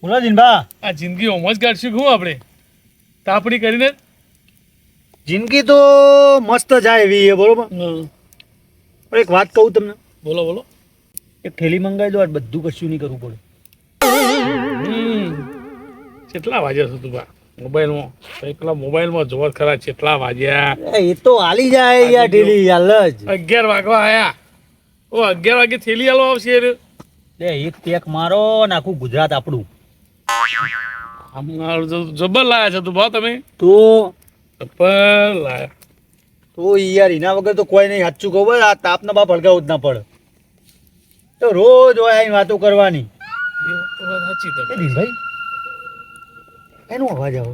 બોલો જીનભા. આ જિંદગી ઓમ જ કાઢશું હું આપણે તાપડી કરીને જિંદગી તો મસ્ત જાય એવી છે બરોબર. પણ એક વાત કહું તમને, બોલો બોલો. એક થેલી મંગાવી દો, આજ બધું કશું નહીં કરવું પડે. કેટલા વાગ્યા છે તું બા મોબાઈલમાં? પેલા મોબાઈલમાં જોવો જ ખરા કેટલા વાગ્યા. એ તો હાલી જાય યાર થેલી હાલ જ. 11 વાગવા આયા. ઓ 11 વાગે થેલી હાલો આવશે રે. એક પેક મારો ને આખું ગુજરાત આપણું. જબર લાયા છે તું બા તમે તો જબર લાયા. તો યાર એના વગર તો કોઈ નહીં. સાચું કહું આ તાપના બાપ હળગાવું જ ના પડે. તો રોજ હોય અહીં વાતો કરવાની. એ વાત તો વાત સાચી એ તમે. દીનભાઈ એનો અવાજ આવો.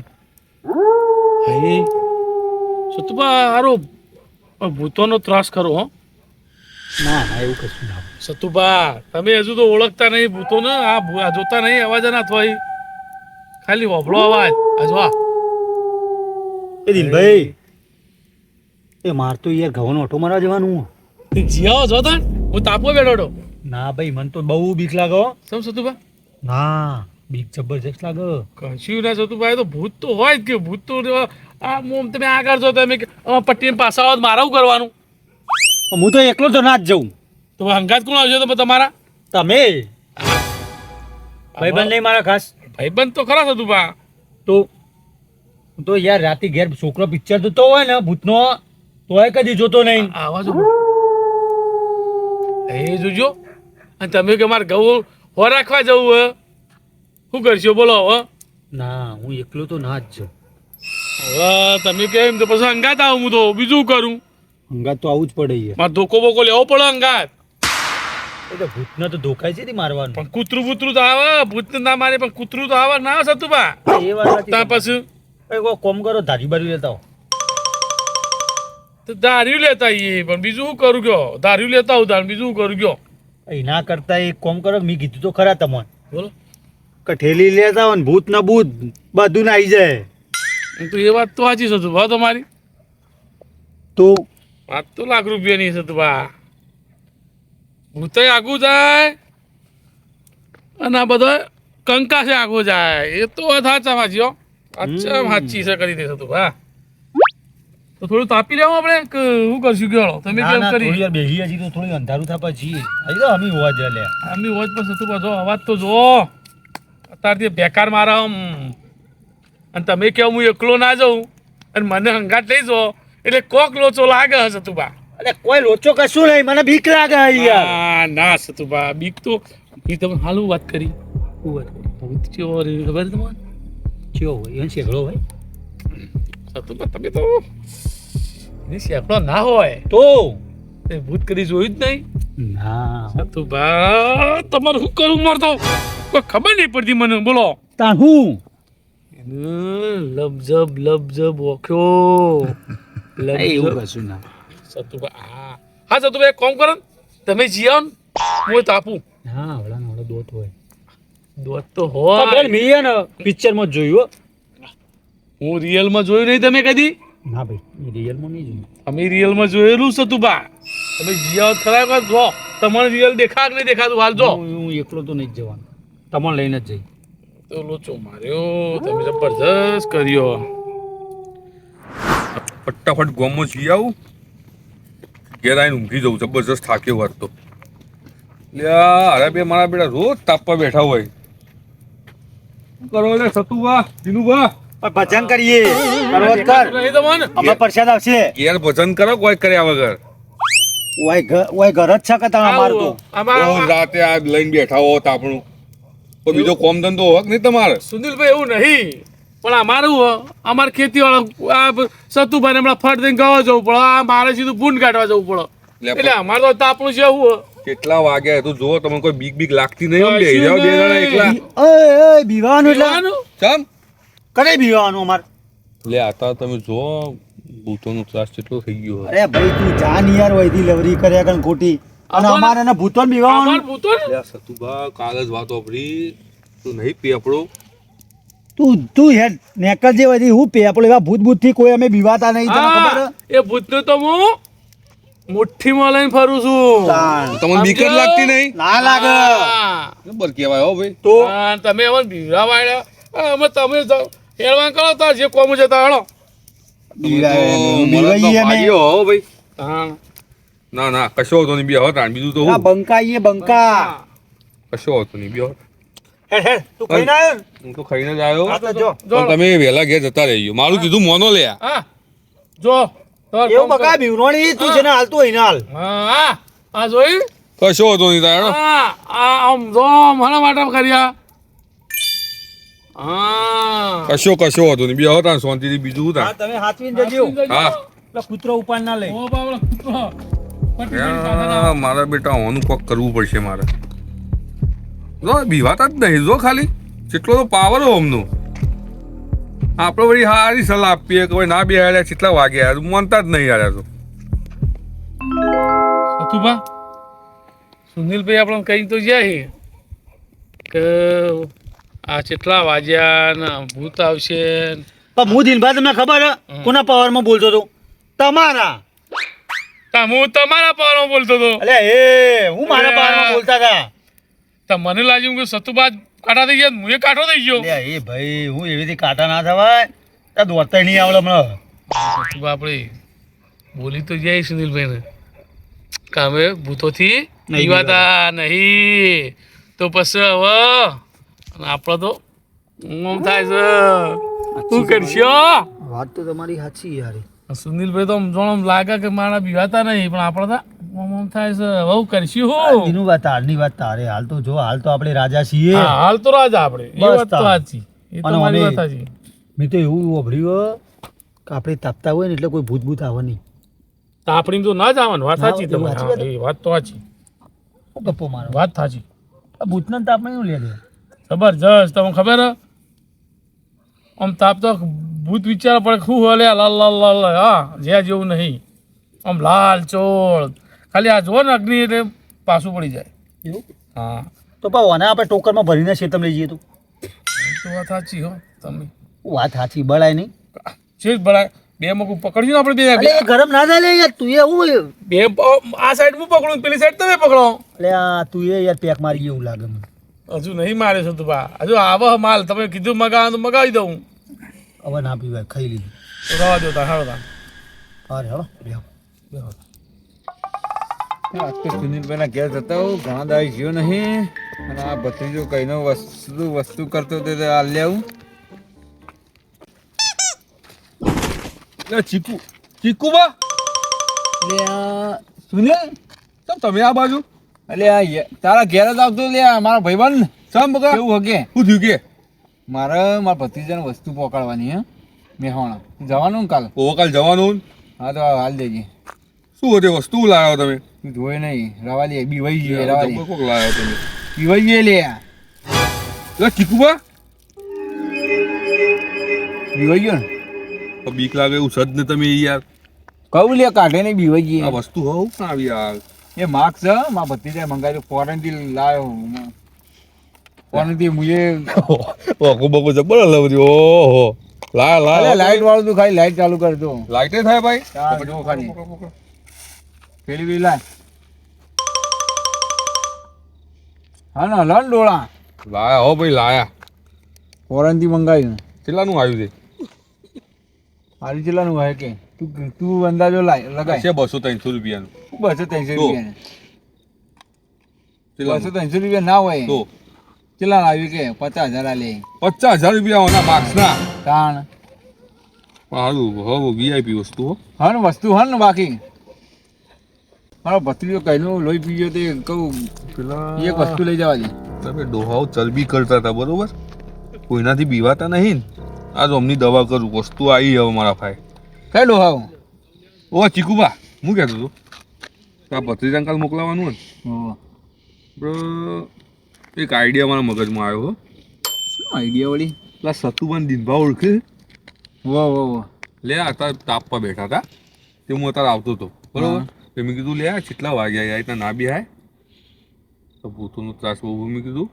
હે સતુબા હારો ભૂતોનો ત્રાસ કરો હો. ના ના એવું કશું ના હોય. સતુબા તમે હજુ તો ઓળખતા નહીં ભૂતોને. આ જોતા નહીં અવાજ ના થાય ખાલી હોભળો અવાજ. આ જો આ એ દીનભાઈ એ માર તો યાર ઘઉંનો ઓટો મારવા જવાનું. જીયાઓ જો તા હું તાપો બેઠો હતો. ના ભાઈ મને તો બહુ બીક લાગે. સમ સતુબા ના બીક જબરજસ્ત લાગે. કશું ના સતુબા એ તો ભૂત તો હોય જ કે ભૂત તો આ મોમ તમે આગળ જો તમે પટ્ટીને પાછા આવો મારા કરવાનું. હું તો એકલો તો ના જ જાઉં. તો હંગાત કોણ આવજો તમે તમારા? તમે ભાઈબંધ નહીં મારા ખાસ. ભાઈબંધ તો ખરા સતુબા. તો યાર રાતે ઘેર છોકરો પિક્ચર જોતો હોય ને ભૂતનો તોય કદી જોતો નહીં. આવાજ એ જોજો. અને તમે કે મારે ઘઉં હો રાખવા જવું હે શું કરશો બોલો હવે? ના હું એકલો તો ના જ જાઉં. હવે તમે કેમ તો પછી અંગાત આવું હું તો બીજું કરું. હંગાત તો આવું જ પડે યાર. મારે ધોકો બોકો લેવો પડે અંગાત. એ તો ભૂતને તો ધોકાય છે મારવાનું. પણ કૂતરું બૂતરું તો આવે. ભૂતને ના મારે પણ કૂતરું તો આવે ના સતુબા. એ વાત ત્યાં પછી કોમ કરો ધારી બારી લેતા હો. તો ધાર્યું લેતા આવીએ પણ બીજું શું કરું કયો? ધાર્યું લેતા આવું તાર બીજું શું કરું કયો? એના કરતા એક કોમ કરો. મેં કીધું તો ખરા તમને બોલો કે ઠેલી લેતા હોય ને ભૂત ના ભૂત બધું ના આવી જાય. તો એ વાત તો સાચી છે ભાવ તમારી. તો વાત તો લાખ રૂપિયાની છે બા. ભૂતે આગું જાય અને આ બધો કંકાસે આગું જાય. એ તો સાચા સાચી હો. અચ્છા સાચી છે કરી દેશે તું હા. તો થોડું તાપી લેવું આપણે કે શું કરશું કયો? તમે કેમ કરી? યાર બેહી હજી તો થોડી અંધારું થાપા છીએ. હજી તો અમી હોવા જાય લે. આમની વોચ પર થતું પાછો અવાજ તો જો અત્યારથી બેકાર મારા અને તમે કેવું હું એકલો ના જાઉં અને મને હંગાટ લઈ જાઓ એટલે કોક લોચો લાગે હશે તું બા. અરે કોઈ લોચો કશું નહીં. મને બીક લાગે યાર. ના સતુભા બીક તો એ તમે હાલું વાત કરી. ભૂત ચેવો રે ખબર તમને? ચેવો હોય એ શેગડો હોય સતુભા તમે તો એ શેકડો ના હોય તો તે ભૂત કરી જોયું જ નહીં. ના સતુભા તમારે શું કરવું મળતો કોઈ ખબર નહીં પડતી મને. બોલો તા હું લબજબ ઓખ્યો એવું કશું ના. સતુભા હા સતુભા એક કામ કરો ને તમે જીઓ ને હું તાપું. હા વળાનો દોત હોય. દોત તો હોય મેં ને પિક્ચરમાં જોયું. હું રિયલમાં જોયું નહીં. તમે કદી? ના ભાઈ રિયલમાં નહીં જોયું. અમે રિયલમાં જોયેલું સતુભા. તમે જીઓ ખરા જો તમારે રિયલ દેખા કે નહીં દેખાતું હાલ જો. હું એકલો તો નહીં જ જવાનું. તમને લઈને જ જઈ. તો લોચો માર્યો તમે જબરજસ્ત કર્યો. ફટાફટ ગોમમાં જઈ આવું. ઘેર આવીને ઊંઘી જવું. જબરજસ્ત થાક્યો વાર તો. અરે બે મારા બેટા રોજ તાપવા બેઠા હોય. શું કરો લે સતુભા જીનુભા? ભજન કરીએ. કરવત કર. નહીં તમને અમે પ્રસાદ આવશે. ઘેર ભજન કરો કોઈ કર્યા વગર. ઓય ઘર જ છે કે તમે અમારું તો. રોજ રાતે આ લઈને બેઠા હો તાપણું. તો બીજો કોમ ધંધો હોક નહીં તમારે? સુનિલભાઈ એવું નહીં પણ અમારું અમારે ખેતી વાળા આ સતુભાઈ હમણાં ફટ દઈને ગાવા જવું પડે. આ મારે સીધું ભૂંડ કાઢવા જવું પડે. એટલે અમારે તો તાપણું છે એવું. કેટલા વાગ્યા તો જો તમને કોઈ બીક લાગતી નહીં? બે જાવ બે જણા એકલા. ઓય બીવાનું એટલે ચમ કરે બીવાનું અમાર. લે આતા તમે જો ભૂતોનો ત્રાસ કેટલો થઈ ગયો. અરે ભાઈ તું જાન યાર વૈધી લવરી કર્યા કણ ખોટી. અને અમારે ને ભૂતોન બીવાનું. લે સતુભા કાલ જ વાત વાપરી. તું નહીં પેપડો. તું હેડ નેકલ જે વૈધી હું પેપડો. એવા ભૂત થી કોઈ અમે બીવાતા નહીં. તને ખબર? એ ભૂતનું તો હું મુઠ્ઠીમાં લઈને ફરું છું. તમને બીક જ લાગતી નહીં ના લાગે હા. બરાબર કહેવાય હો ભાઈ તો હા, તમે હવે બીવડા વાળ્યા અમે તમે હેરવાન કરો તો જે કોમ જતા હળો બીવાઈએ અમે. હો ભાઈ હા ના ના કશો હતો નહીં બે હતા બીજું તો આ હું બંકાઈએ બંકા કશો હતો નહીં બે હેડ હેડ તું ખાઈને આવ્યો ને? હું તો ખાઈને જ આવ્યો હા તો જો પણ તમે વહેલા ઘેર જતા રહીજો મારું કીધું મોનો લે હા જો તમારે એવું કામ બકા કરો. બીવરોણી તું છે ને હાલતું હોય ને હાલ હા આ જોઈ કશો હતો નહીં તારો હા આ આમ જો મારા માટે કર્યા હા કશો હતો નહીં બે હતા શાંતિથી બીજું હા હતા તમે હાથવીને જજો હા પેલો કૂતરો ઉપાડ ના લઈ ઓ બાબલા કૂતરો. પટી કાઢા મારા બેટા ઓનું કોક કરવું પડશે મારે જો બીવાતા જ નહીં જો ખાલી કેટલો તો પાવર હો અમનું આપણે વળી સારી સલાહ આપીએ કે ભાઈ ના બે હાલ્યા કેટલા વાગ્યા માનતા જ નહીં હાલ્યા તો સતુભા સુનિલભાઈ આપણને કહી તો જાય કે આ કેટલા વાગ્યા ને ભૂત આવશે ને. પણ હું દિનભર તમને ખબર હે કોના પાવરમાં બોલતો હતો તમારા હું તમારા પાવરમાં બોલતો હતો અલે એ હું મારા પાવરમાં બોલતા હતા તો મને લાગ્યું કે સતુભા કાંટા થઈ ગયા હું એ કાંઠો થઈ ગયો અલે એ ભાઈ હું એવી રીતે કાંટા ના થવાય ત્યાં દોડતા નહીં આવડે હમણાં સતુભા આપણે બોલી તો જાય સુનિલભાઈને કે અમે ભૂતોથી પીવાતા નહીં તો પછી હવે અને આપણે તો ઊંઘ થાય છે શું કરશો વાત તો તમારી સાચી યાર સુનિલભાઈ તો આમ લાગે કે મારા બીવાતા નહીં પણ આપણે તો આમ થાય છે બહુ કરશું હું એનું વાત હાલની વાત તારે હાલ તો જો હાલ તો આપણે રાજા છીએ હા હાલ તો રાજા આપણે એ બસ વાત તો તાર. સાચી એ તો અને મારી અમે- વાત સાચી મેં તો એવું વાપર્યું કે આપણે તાપતા હોય ને એટલે કોઈ ભૂત ભૂત આવે નહીં તાપણી તો ના જ આવવાનું વાત ના સાચી આવે, તમારી સાચી હા, એ વાત તો સાચી શું ગપ્પો મારો વાત સાચી આ ભૂતના તાપમાં એવું લે લે જબરજસ્ત તમને ખબર હે? આમ તાપ તો ભૂત વિચાર પડે શું હલે લાલ લાલ લાલ હા જ્યાં જેવું નહીં આમ લાલ ચોળ ખાલી આ જો ને અગ્નિ એટલે પાછું પડી જાય એવું હા તો પાછું આને આપણે ટોકરમાં ભરીને શેતમ લઈ જઈએ તો એ તો વાત સાચી હો તમે વાત સાચી બળાય નહીં છે બળાય બે મગું પકડ્યું ને આપણે અલે એ ગરમ ના થાય લે યાર તું એ એવું બે આ સાઈડ હું પકડું પેલી સાઈડ તમે પકડો અલે આ તું એ યાર પેક મારી ગયું એવું લાગે મને હજુ નહીં મારે છે તું બા હજુ આવો માલ તમે કીધું મગાવવાનું તો મગાવી દઉં હવે ના પીવાય ખાઈ લીધું તો રવા દો તાર હાલો તાર અરે હળો બેહો. બેહો. આજ તો સુનિલભાઈના ઘેર જતા હોઉં ઘણા દાય જ્યો નહીં અને આ ભત્રીજો કઈનો વસ્તુ કરતો તે આ લેવું ચીકુ બા એટલે આ સુનિલ કેમ તમે આ બાજુ એટલે આ તારા ઘેર જ આવતો લે આ મારા ભાઈબંધ સમ બકા કેવું હકે શું થયું કે મારે મારા ભત્રીજાને વસ્તુ પકડવાની હે મેહોણા જવાનું ને કાલ કાલ જવાનું હા તો હાલ દેજે શું હતી વસ્તુ લાવ્યો તમે તું જોઈ નહીં રવા દે બીવાઈ જઈએ રવા દે કોક લાવ્યો તમે બીવાઈ જઈએ લે એટલે ચીકુ બા બીવાઈ ગયો ને તો બીક લાગે એવું સદ ને તમે યાર કહું લે કાઢે નહીં બીવાઈ જઈએ આ વસ્તુ હોવ ના આવી યાર એ માર્ક છે મારા ભત્રીજાએ મંગાવ્યું ફોરેનથી લાવ્યો ફોરેનથી મુએ ઓકો બકો જબર લવરી ઓહો લા અરે લાઈટ વાળું તું ખાલી લાઈટ ચાલુ કરજો લાઈટે થાય ભાઈ હા, જો ખાલી. પેલી બી લાય હા ને હલન ડોળા લાયા હો ભાઈ લાયા ફોરેન થી મંગાવ્યું કેટલાનું આવ્યું છે હારી ચેલાનું હોય કે તું અંદાજો લાય લગાય છે 200-300 રૂપિયાનું 200-300 રૂપિયા કેટલાનું? 200-300 રૂપિયા ના હોય તો ચેલા આવ્યું કે 50,000 લે 50,000 રૂપિયા હોના માર્ક્સના તાણ સારું હો વીઆઈપી વસ્તુ હો હન વસ્તુ હન ને બાકી મારો ભત્રીજો કઈનું લોહી પીજો તે કહું પેલા એક વસ્તુ લઈ જવા દે તમે ડોહાઓ ચરબી કરતા હતા બરોબર કોઈનાથી બીવાતા નહીં ને આ તો અમની દવા કરું વસ્તુ આવી હવે મારા ભાઈ કઈ ડોહાવ ઓ ચીકુબા હું કહેતો હતો આ ભત્રીજાને કાલ મોકલાવાનું ને બરો એક આઈડિયા મારા મગજમાં આવ્યો હો શું આઈડિયા વળી પેલા સતુબાન દિનભા ઓળખે વાહ લે આ તાપમાં બેઠા હતા તે હું અત્યારે આવતો હતો બરોબર તો મેં કીધું લે આ કેટલા વાગ્યા યાર ત્યાં ના બી હાય તો ભૂતોનો ત્રાસ બહુ મેં કીધું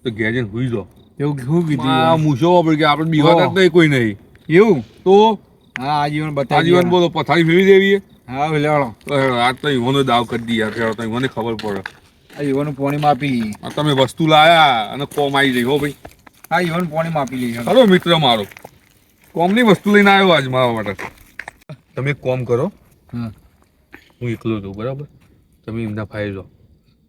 તો ઘેર જઈને સુઈ જાઓ એવું શું આ કીધું મૂછો વાપરે કે આપણે બીવાતા જ નહીં કોઈ નહીં એવું તો હા આજીવન બતાવી આજીવન બોલો પથારી ફેરવી દેવી હા લેવાળો આ તો ઈવોનો દાવ કરી દી યાર હેડો તો ઈવોને ખબર પડે આ ઈવોનું પાણી માપી લઈએ આ તમે વસ્તુ લાયા અને કોમ આવી જઈ હો ભાઈ હા ઈવોનું પાણી માપી લઈએ ચાલો મિત્ર મારો કોમની વસ્તુ લઈને આવ્યો આજ મારા માટે તમે એક કોમ કરો હા હું એકલો છું બરાબર તમે એમના ફાઈ જાઓ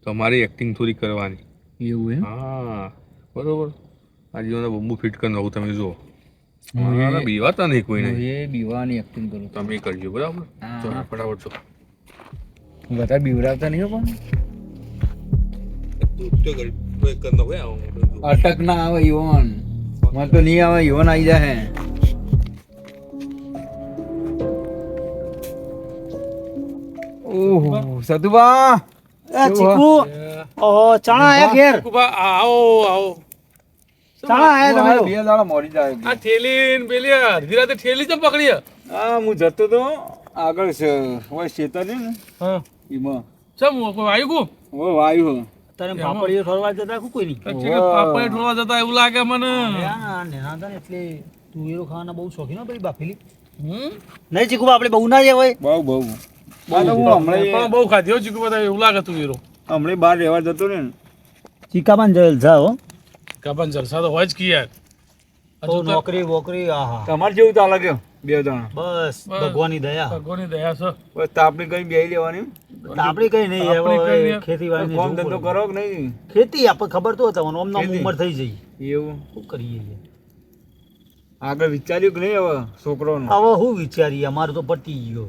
તમારી એક્ટિંગ થોડી કરવાની એવું એમ હા બરોબર આ જીવનના બમ્બુ ફિટ કરી નાખું તમે જુઓ મારા બીવાતા નહીં કોઈ નહીં એ બીવાની એક્ટિંગ કરું તમે કરજો બરાબર હા. તો ફટાફટ તો વધારે બીવડાવતા નહીં હો પણ અટક ના આવે ઈવોન મને તો નહીં આવે ઈવોન આવી જાય ઓહો સતુબા ચીકુ ઓહો ચણા આયા ઘેર ચીકુભા, આવો આવો ચણા આયા તમે તો. બે દાડા મોડી જાય આ થેલી ને પેલી અડધી રાતે થેલી ચમ પકડી હે? હા હું જતો તો આગળ છે હોય શેતર છે ને હા એમાં ચમ કોઈ આવ્યું કુ? હોય વાયુ તારે પાપડીઓ ઠોરવા જતા કુ કોઈ નહીં પછી કે પાપાએ ઠોળવા જતા એવું લાગે મને નેના હતા ને એટલે તુવેરો ખાવાના બહુ શોખીન હો પેલી બાફેલી હમ? નહીં ચીકુ આપણે બહુ ના જાય હોય બહુ બહુ આ તો હું પણ હમણાં બહુ ખાધી હો ચીકુ બધા એવું લાગે તું હીરો હમણાં બહાર રહેવા જતો ને ચીકાબાન જા હો કાપન જલસા તો હોય જ કી યાર તો હજુ તો નોકરી વોકરી આહા તમારે જેવું ચાલે કે બે દાણા બસ બસ. ભગવાનની દયા ભગવાનની દયા છે બસ તાપણી કઈ બે લેવાની આપણે કઈ નહીં આપણે કઈ હવે નહીં. ખેતીવાડી કોમ ધંધો કરો કે નહીં ખેતી આપણે ખબર તો તમને ઓમ ખેતી. ઉંમર થઈ જઈ એવું શું કરીએ યાર? આગળ વિચાર્યું કે નહીં હવે છોકરોનું હવે હું વિચારીએ અમારે તો પટી ગયો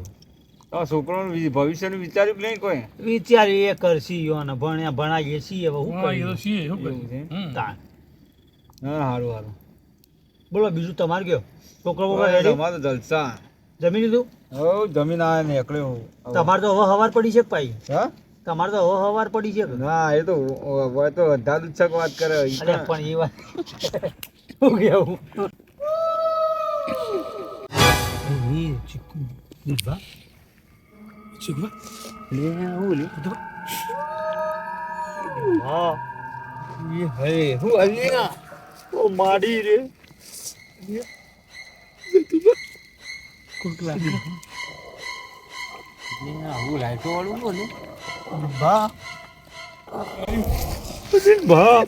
આ છોકરોનું ભવિષ્યનું વિચાર્યું કે નહીં કોઈ વિચારીએ એ કરશી યો ને ભણ્યા ભણાઈએ છીએ હવે શું હા, એ તો કરીએ છીએ, શું એવું કરીએ? છે? હમ. તાણ. હા સારું સારું બોલો બીજું તમારે કયો છોકરો બોકરો ready? તમારે જલસા જમી લીધું હો જમીન આવે ને એકલે હું તમારે તો હવે હવાર પડી છે કે ભાઈ હા તમારે તો હવે હવાર પડી છે કે? ના એ તો હવે તો અડધા દુચ્છક વાત કરે ઈ અરે તો- પણ એ વાત શું કેવું એ ચીકુ દીભા ચીકુ, લે હું લે હા ઈ હે હું અલ્યા ઓ માડી રે કોક લાગે. હું લાઈટો વાળું બોલે ભા ભા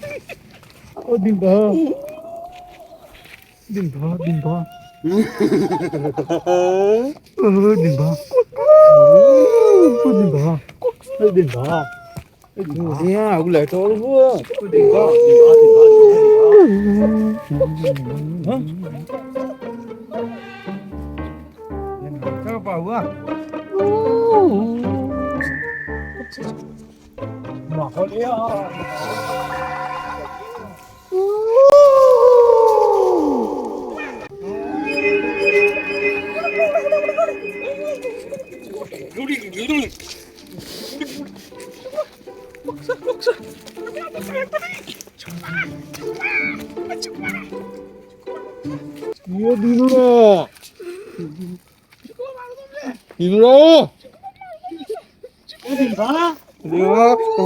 ઓ દિન ભા દિન ભા દિન ભા ઓ દિન ભા ઓ દિન ભા ઓ દિન ભા અલ્યા હું લાઈટો વાળું બોલ દિન ભા ચાલો પાહુઆ દિન ભા તમે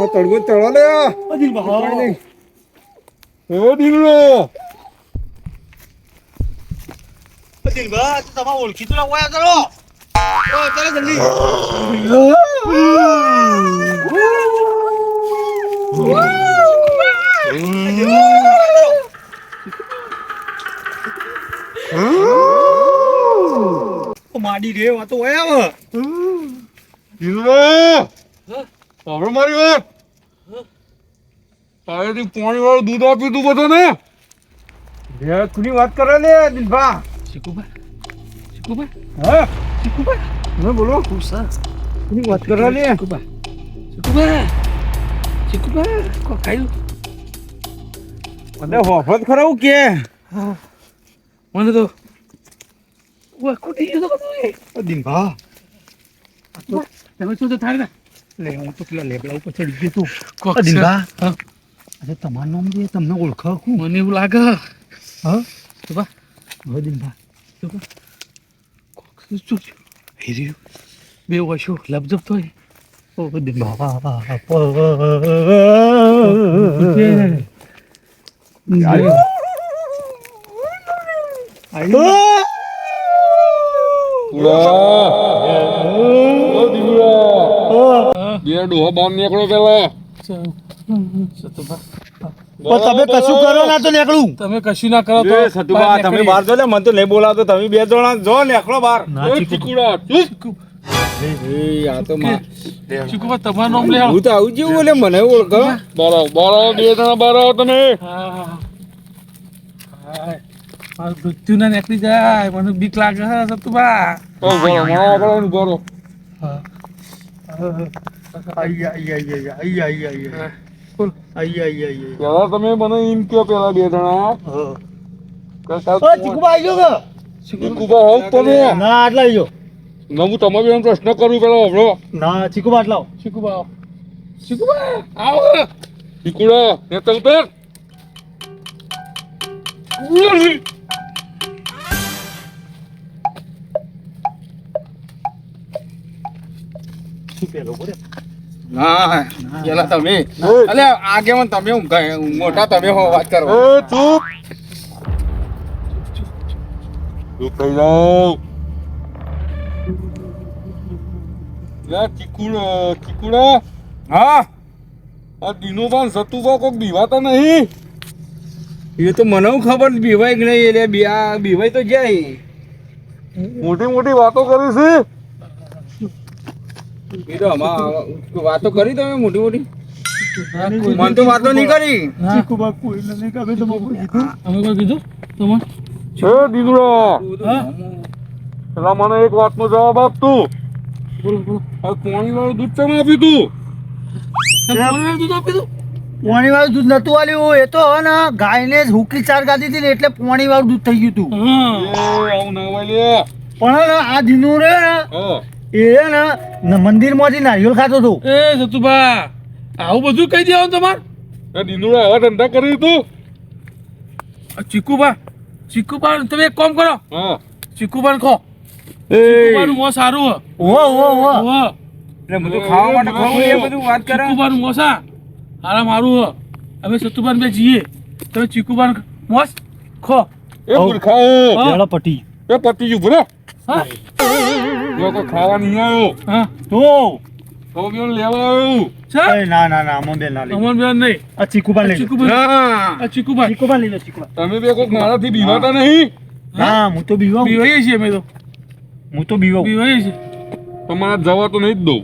તડકો ચડો લે ઓ દિન ભા ઓ દીકરો દિન ભા તો તમારે ઓળખી તો લાવવા ચલો ઓ ચાલો જલ્દી ઓ માડી રે વાતો હોય આવે દીકરો હવે મારી વાત તારેથી પાણી વાળું દૂધ આપ્યું તું બધાને ની વાત કરે લે દિલભા ચીકુભા, ચીકુભા, હા ચીકુભા, તમે બોલો ની વાત કરે લે ચીકુભા, ચીકુભા, ચીકુભા, કોક ખાયું? મને હોફત ખરાવું કે મને તો ઓય, કૂટી ગયો તો બધું એ. ઓ દિન ભા તમે શું તો થાય ને? લે હું તો પેલા લેબડા ઉપર ચડી ગયો તું કોક ઓ દિન છે. ભા હા, અરે તમારું નામ જે તમને ઓળખાવ હું મને એવું લાગે. હા ચીકુભા, ઓ દિન ભા ચીકુભા, કોક શું છે? હેર્યું. બે વાશો લપઝપ થાય. ઓ દિન ભા ઉડા બે ડોહા બહાર નીકળો પેલા સતુભા પણ તમે કશું કરો ના તો નીકળું. તમે કશું ના કરો તો એ સતુભા તમે બહાર જો ને મને તો નહીં બોલાવતો તમે બે જણા જો નીકળો બહાર ના, એ ચીકુ. ચીકુડા ચૂપ. એ આ તો માં ચીકુભા તમારું નામ લે હું તો આવું જેવું બોલે મને ઓળખો બહાર આવો, બહાર આવો, બે જણા બહાર આવો તમે હા મારું મૃત્યુ ના નીકળી જાય મને બીક લાગે છે સતુભા બરો બરો આઈ, આઈ, આઈ, આઈ, આઈ, આઈ, આઈ, આઈ. બોલ આઈ, આઈ, આઈ, આઈ. પેલા તમે મને એમ કહો પેલા બે જણા હા. કે કાલ ઓ, ચીકુબા આઈ ગયો કે? ચીકુબા હોવ તમે ના, આટલા આઈ ગયો. ના હું તમારે એમ પ્રશ્ન કરું પેલા હમણો ના, ચીકુબા આટલા આવો. ચીકુભા આવો. ચીકુભા આવો ચીકુડા ને તલ પર પેલો બોલે. ના પેલા તમે અલે આગેવાન તમે મોટા તમે હો વાત કરો એ ચૂપ ચૂપ થઈ જાઓ યા ચીકુડા હા આ દિનોબાન સતુબા કોક બીવાતા નહીં એ તો મને ખબર બીવાય કે નહીં એટલે બીવાય તો જાય મોટી મોટી વાતો કરી છે એ તો વાતો કરી તમે મોટી મોટી મને તો વાતો નહીં કરી ચીકુબા કોઈને નહીં ગમે તો મોકલી દીધું. અમે કોઈ કીધું તમારે છે દીનુડા પેલા મને એક વાતનો જવાબ આપ તું બોલો બોલો આ પાણી વાળું દૂધ ચમ આપ્યું તું કોને દૂધ આપી દઉં પોણી વાળું દૂધ નતું આલ્યું. એ તો હવે ને ગાયને જ હુકરી ચાર ગાધી હતી ને એટલે પોણી વાળું દૂધ થઈ ગયું હતું. હા આવું ના હોય લે પણ હે ને આ દીનું રે ને હા એ ને મંદિરમાંથી નારિયેળ ખાતો હતો. એ સતુભા આવું બધું કહી દેવાનું તમારે એ દીનુડા આવા ધંધા કરી તું ચીકુભા તમે એક કામ કરો હા ચીકુભા ખો એ ચીકુભાનું મોં સારું હે ઓ એટલે બધું ખાવા માટે ખાવું એ બધું વાત કરે ચીકુભાનું મોં સા હારા મારું હે અમે સતુભાન બે જઈએ તમે ચીકુભાન મોસ ખો એ મૂર્ખા હા. પેલો પટી. એ પતિ ગયું ભલે હા લોકો ખાવા નહીં આવ્યો હા તો તો બેન લેવા આવ્યું છે એ ના ના ના અમન બેન ના લઈ. અમન બેન નહીં આ ચીકુબા લઈ લો. ચીકુભાઈ હા આ ચીકુભાઈ ચીકુબા લઈ લો ચીકુબા. તમે બે કોઈક મારાથી બીવાતા નહીં હા હું તો બીવાઉં. બીવાઈએ છીએ અમે તો હું તો બીવાઉં. બીવાઈએ છીએ તમારા જવા તો નહીં જ દઉં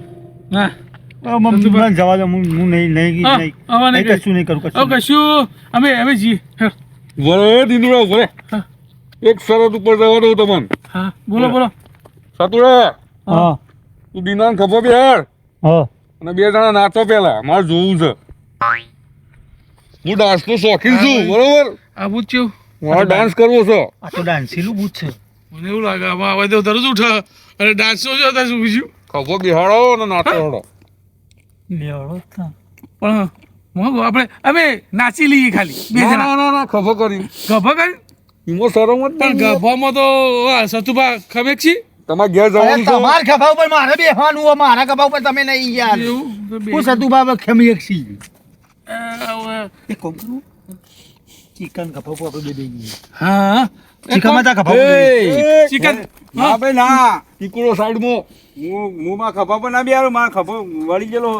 હા મને જવા દો હું નહીં નહીં હા, નહીં હવે નહીં નહીં કશું નહીં કરું હવે કશું. કશું અમે જઈએ હા, વરે દીનુડા વરે હા. એક શરત ઉપર જવા દઉં તમને હા બોલો બોલો સાતુડા હા તું દીનાન ખભો બે યાર હા અને બે જણા નાચો પેલા મારે જોવું છે હું ડાન્સનો શોખીન છું બરોબર આવું જ છું મારે ડાન્સ કરવો છે આ તો ડાન્સીલું બૂથ છે. મને એવું લાગે આમાં હવે તો તરત ઉઠે અને ડાન્સ નો જો શું બીજું ખભો બિહાડો અને નાચો હડો લેવડો તા. પણ મોંઘું આપણે અમે નાચી લઈએ ખાલી બે ના જણા ના ના ખભો કરી ગભા કરી એમાં શરમ જ પણ નહીં ગભામાં તો સતુભા ખમેક છી તમારે ઘેર અરે જવાનું છે તમારા ખભા ઉપર મારે બેહવાનું હોય, મારા ખભા ઉપર તમે નહીં યાર. એવું તો બે- હું સતુ બાબા ખમી એક છી. હવે એક કામ કરું ચિકન ખભા ઉપર આપણે બે બેહીએ. હા ચિકનમાં તા ખભા ઉપર બેહીએ. ચિકન ના ભાઈ ના ટીકુડો સાઈડમાં હું માં ખભા પર ના બેહારું મારા ખભો વળી ગયેલો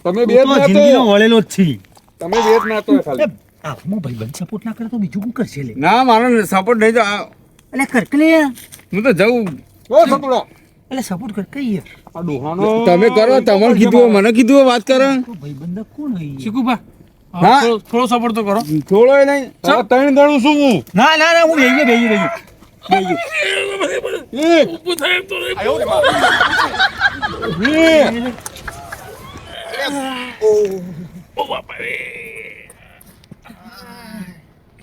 તમે બે જ હું તો જિંદગીનો નાચો વળેલો જ છી. તમે બે જ નાચો ખાલી આ હું ભાઈબંધ સપોર્ટ ના કરે તો બીજું શું કરશે લે? ના મારો સપોર્ટ નહીં તો એટલે કર કે લે. હું તો જઉં ઓ સતુડા એટલે સપોર્ટ કર કઈ યાર. આ ડોહાનો તમે કરો તમારે કીધું હોય, મને કીધું હોય, વાત કરો તો ભાઈબંધ કોણ હોય? ચીકુભા હા. થોડો સપોર્ટ તો કરો થોડો નહીં આ ત્રણ ગણું છું હું ના ના ના હું બેહીએ બેહીએ ઊભું થાય એમ તો નહીં. ઓ બાપા રે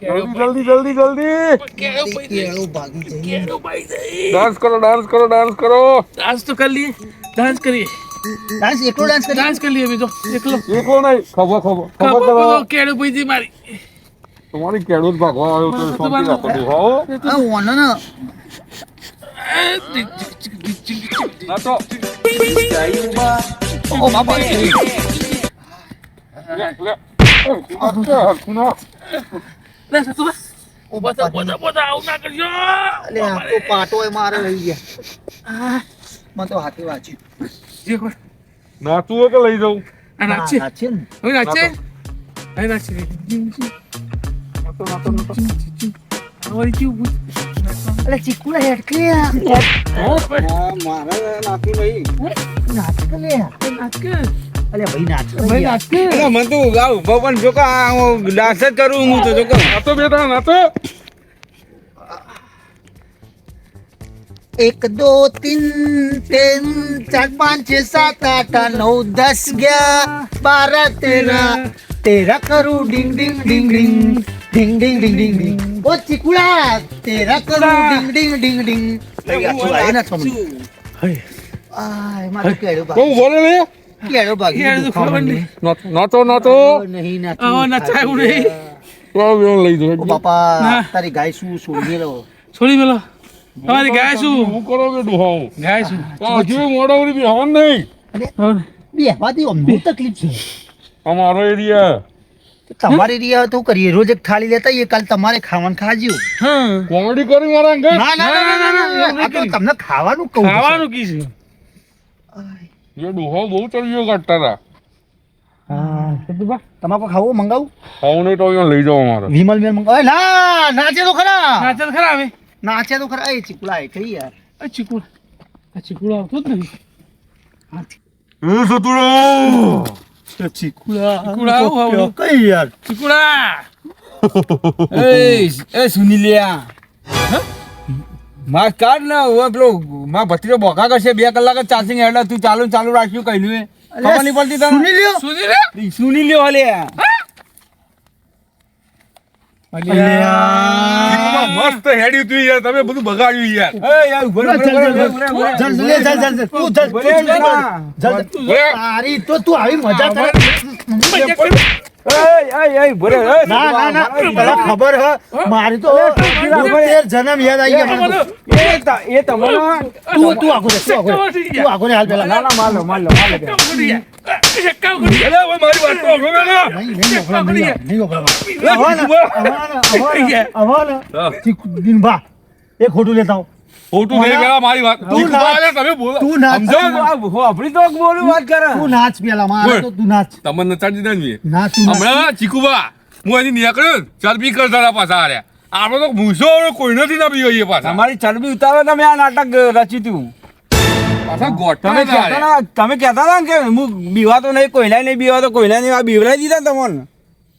જલ્દી જલ્દી જલ્દી કેળો ભાઈ જાય ડાન્સ કરો ડાન્સ કરો ડાન્સ કરો ડાન્સ તો કરી લઈએ ડાન્સ કરીએ ડાન્સ એકલો ડાન્સ કરી. ડાન્સ કરી લઈએ અમે તો એકલો એકલો નહીં ખભો ખભો ખભો કરો કેળો ભાઈ જાય મારી તમારી કેળો જ ભાગવા આવ્યો તો શાંતિ રાખો ડોહાઓ આ ઓનો ને નાચો ઓ બાપા રે. લે લે લે સતુભા ઉભા થા બધા આવું ના કરજો અલે આ તો પાટો એ મારે લઈ ગયા. મને તો હાથે વાંચ્યું. જે કોઈ નાચવું હોય કે લઈ જાઉં? આ નાચે નાચે ને. હવે નાચે અહીં નાચે હવે કેવું અલે ચીકુલા હેડ કે મારે નાખી નહીં. નાચ કે લે. નાચ કે અલે ભાઈ નાચ ભાઈ નાચ કે અરે મને તો ભગવાન જો કા ડાન્સ જ કરું હું તો જો કા. નાચો બેટા નાચો. 1 2 3 4 5 6 7 8 9 10 11 12 13 13 કરું ડિંગ ડિંગ ડિંગ ડિંગ ડિંગ ડિંગ ડિંગ ડિંગ ડિંગ ઓ ચીકુલા 13 કરું ડિંગ ડિંગ ડિંગ ડિંગ ના તમને આય મારે કેડો કોણ બોલે લે? કેડો બાકી કેડો તો ખબર નહીં. નાચો નાચો. નહીં ના આવા નચાયું નહીં. તો લઈ જાઉં. બાપા ના. તારી ગાય શું છોડી લો છોડી મેલો તમારી ગાય શું હું કરો કે ડોહાઓ? ગાય શું હજુ મોડાવરી બી હવા નહીં. હવે બે હવાથી અમને તકલીફ છે અમારો એરિયા તો તમારે એરિયા તો કરીએ રોજ એક થાળી લેતા આવીએ કાલ તમારે ખાવાનું ખાજો હા કોમેડી કરી મારા અંગે. ના ના ના ના ના આ તો તમને ખાવાનું કહું છું. ખાવાનું કી છે એ ડોહા બહુ ચડીયો કાઢતા હતા. હા સતુભા તમારે કોઈ ખાવું મંગાવું ખાવું નહીં તો અહીંયા લઈ જાઓ અમારે. વિમલ મેલ મંગાવ ના નાચે તો ખરા નાચે તો ખરા હવે નાચે તો ખરા એ ચીકુલા એ કઈ યાર આ ચીકુડો આવતો જ નહીં ચીકુલા ચીકુલા આવું આવું. કઈ યાર ચીકુડા એ સુનિલિયા માર કાઢ ને હવે પેલો માર ભત્રીજો બોકા કરશે 2 કલાક જ ચાર્જિંગ એટલે તું ચાલુ રાખ્યું કઈનું એ ખબર નહીં પડતી તને. સુની લ્યો સુની રે સુનિલિયો હલે મસ્ત હેડ્યું તું યાર, તમે બધું બગાડ્યું યાર. યાર ઉભો રહે, ઉભો રહે, ઉભો રહે, ઉભો રહે, ઉભો રહે. જલ્દ લે જલ્દ જલ્દ તું જલ્દ ઉભો રહે, જલ્દ ઉભો રહે. તારી તો તું આવી મજા કરે ઉભો રહે, ના ના ના તને ખબર હ મારી તો 13 જન્મ યાદ આવી ગયા મને તો. એ તમારો તું આગો રે તું આગો રે હાલ પેલા ના ના માર લો અરે હવે મારી વાત તો સાંભળો ને. નહીં ઓપરા હા. દિનભા એ ખોટું લેતા આવો. ખોટું નહીં કહેવા મારી વાત. તું તું નાચ. તમે બોલો. તું નાચ. સમજો ને? આપણી તો બોલું વાત કરે તું નાચ પેલા મારે તો તું નાચ તમને નચાડી દીધા ને મેં. નાચ તું નાચ. હમણાં ચીકુબા હું અહીં નીકળ્યો ને, ચરબી કરતા પાછા હાર્યા. આપણે તો મૂછો હવે કોઈ નથી ના પીવો એ પાછા. તમારી ચરબી ઉતારો તમે આ નાટક રચ્યું તું પાછા ગોઠવા તમે કહેતા હતા ને કે હું બીવાતો નહીં કોઈલા નહીં બીવાતો કોઈલા નહીં આ બીવરાઈ દીધા ને તમને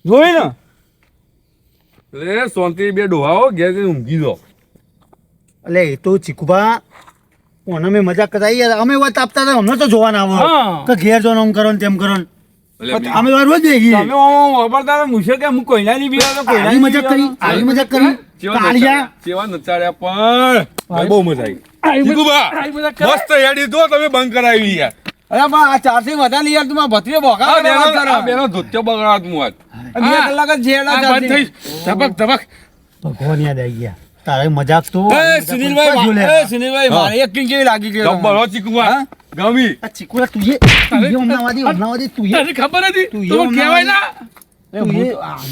જોઈ ને એટલે શાંતિ બે ડોહાઓ ઘેર જઈને ઊંઘી દો. એટલે એ તો ચીકુભા ઓને મેં મજાક કરતા યાર અમે વાત આપતા હતા અમને તો જોવાના આવો હા. કે ઘેર જો આમ કરો ને તેમ કરો ને. એટલે અમે વાર રોજ દેખીએ તમે વાપરતા મૂછો કે હું કોઈલા નહીં બીવાતો કોઈલા આવી મજાક કરી આવી મજાક કરી કાળિયા ચેવા નચાડ્યા પણ બહુ મજા આવી. ચીકુબા મસ્ત હેડી દો તમે બંધ કરાવી યાર. અરે પણ આ ચાર્જિંગ વધારે નહીં યાર તું મારા ભત્રીજો બોકા આ બેનો ધોત્યો બગાડાત હું આજ. 2 કલાક જ છેડા બંધ ચાર્જિંગ થઈ ધબક ધબક ભગવાન યાદ આવી ગયા તારે મજાક તો સુનિલભાઈ મારે એક્ટિંગ કેવી લાગી ગઈ જબ્બર હો ચીકુબા. હા? ગમી. આ ચીકુલા તું એ હમણાંવાદી તું તને ખબર હતી તું તો એવું કહેવાય ના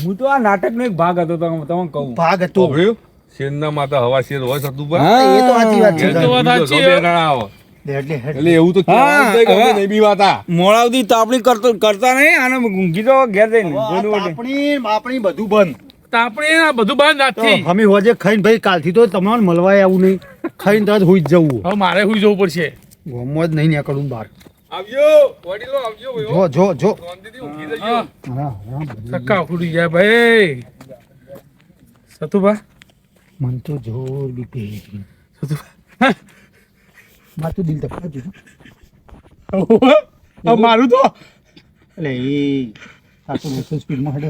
હું તો આ નાટકનો એક ભાગ હતો તમને કહું ભાગ હતો સાંભળ્યું? શેરના માતા હવા શેર હોય સતુભા. હા. એ તો સાચી વાત છે એ તો વાત સાચી બે જણા આવો. એટલે એટલે એવું તો કહેવાનું જ નહીં કે અમે નહીં બીવાતા. મોડાવતી તાપણી કરતા નહીં અને ઊંઘી તો ઘેર જઈને આપણી બધું બંધ તો આપણે આ બધું બંધ આજથી અમે હોજે ખાઈને ભાઈ કાલથી તો તમારે મળવાય આવું નહીં ખાઈને તરત હોઈ જ જવું હવે મારે હુઈ જવું પડશે ગમો જ નહીં નીકળવું બહાર આવજો વડીલો આવજો ભાઈઓ. જો જો શાંતિથી ઊંઘી જજો. હા હા સક્કા ઉડી જાય ભાઈ સતુભા મન તો જોર બીપે સતુભા મારું તો દિલ તપકા જો હવે મારું તો એટલે એ આ તો મોટો સ્પીડમાં હડે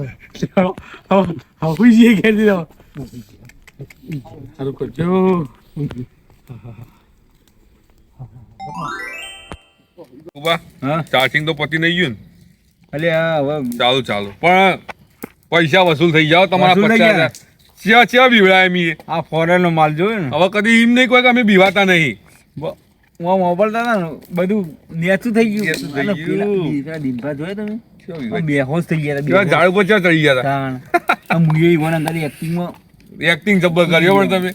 હુઈ જઈએ ઘેર દીધા સારું કરજો ઉભા. ચાર્જિંગ તો પતી નહીં ગયું ને? અલે આ હવે ચાલુ પણ પૈસા વસૂલ થઈ જાવ તમારા વસૂલ થઈ 50,000. ચેવા બીવડાય મી. આ ફોરેનનો માલ જોયો ને હવે કદી એમ નહીં કોઈ કે અમે બીવાતા નહીં. હું વાપરતા હતા ને બધું નેચું થઈ ગયું નેચું થઈ અને ગયું. પેલા દિનભા જોયા તમે ચેવા આ બીવાય? બેહોશ થઈ ગયા ચેવા ઝાડ ઉપર ચેવા ચડી ગયા તાણ. આ મુએ ઈવન અંદર એક્ટિંગમાં હતા. એક્ટિંગ જબ્બર કર્યો પણ તમે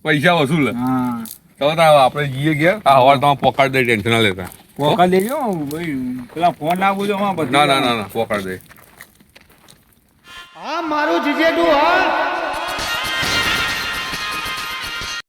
પૈસા વસૂલ. હા તો આપણે જઈએ ગયા આ હવાર તમે પોકાડ દઈ ટેન્શન ના લેતા. પોકા દેજો ભાઈ પેલા ફોન ના બોલો ના ના ના ના પોકાર દે આ મારું જીજેડું હા